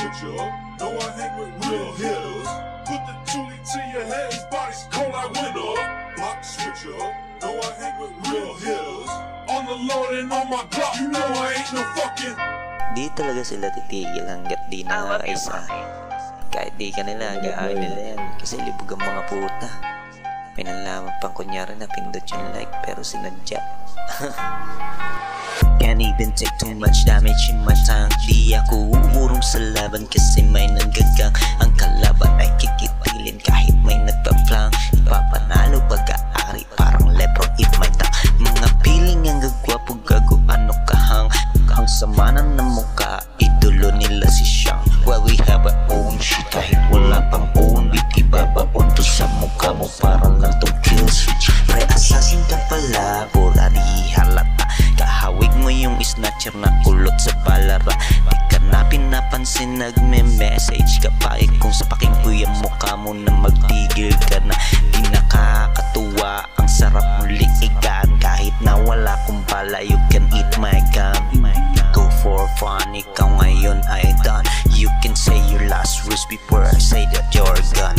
switcher. No, I hang with real hitters. Put the toolie to your head, his body's cold like winter. Block switcher. No, I hang with real hitters. On the load and on my Glock, you know I ain't no fucking. Di talaga sila titigil hanggat di nakakaisa. Kahit di ka nila, gagawin nila yan. Kasi libog ang mga puta. May nalaman pang kunyari na pindot yung like pero sinadya. Can't even take too much damage in my tank. Di ako umurong sa laban kasi may nanggagang. Ang kalaban ay kikitilin kahit may nagpa-flank. Ipapanalo pag-aari parang Lebron if may tak. Mga piling ang gagwapo gago ano kahang. Ang sama na ng mukha, idolo nila si Shang. Well we have our own shit kahit wala pang own beat. Ibabaon to sa mukha mo parang lang tong kill switch. Pre assassin ka pala, pura di halata. Kahawig mo yung snatcher na kulot sa balara. Di ka na pinapansin nagme-message ka pa. Kung sa pakinggoy ang mukha mo na magtigil ka na. Di nakakatuwa, ang sarap mong liigan. Kahit na wala kong bala, you can eat my gun. Go for fun, ikaw ngayon ay done. You can say your last words before I say that you're gone.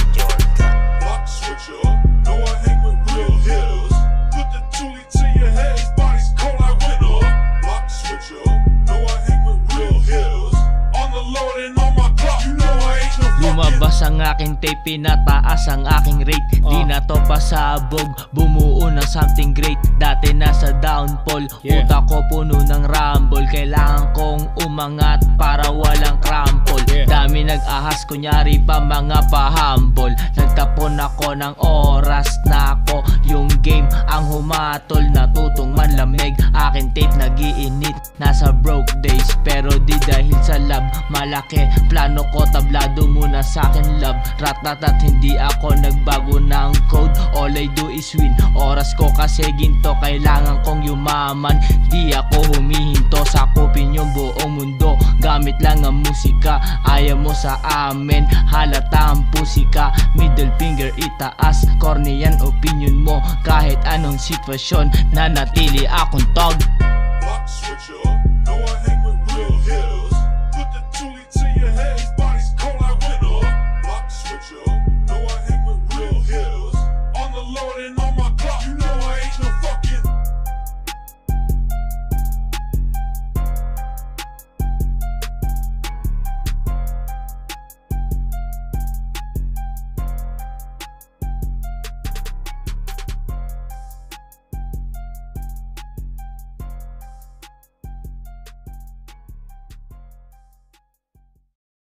Block switcher. No, I hang with real hitters. Put the toolie to your head, his body's cold like winter. Block switcher. No, I hang with real hitters. On the load and on my Glock, you know I ain't no fucking. Lumabas ang aking tape, pinataas ang aking rate. Di na to pasabog, bumuo ng something great. Dati nasa downfall, utak ko puno ng rumble. Kailangan kong umangat para walang crample. Dami nag-ahas, kunyari pa mga pahambol. Nagtapon ako ng oras na ako yung game ang humatol. Natutong manlamig, aking tape nagiinit. Nasa broke days, pero di dahil sa love. Malaki, plano ko tablado muna sa akin love. Ratatat, hindi ako nagbago ng code. All I do is win, oras ko kasi ginto. Kailangan kong yumaman, di ako humihinto. Sakupin yung buong mundo, gamit lang ang musika. Ayaw mo sa amin, halata ang pusika. Middle finger itaas, corny yan opinion mo. Kahit anong sitwasyon, nanatili akong tog. Block switcher.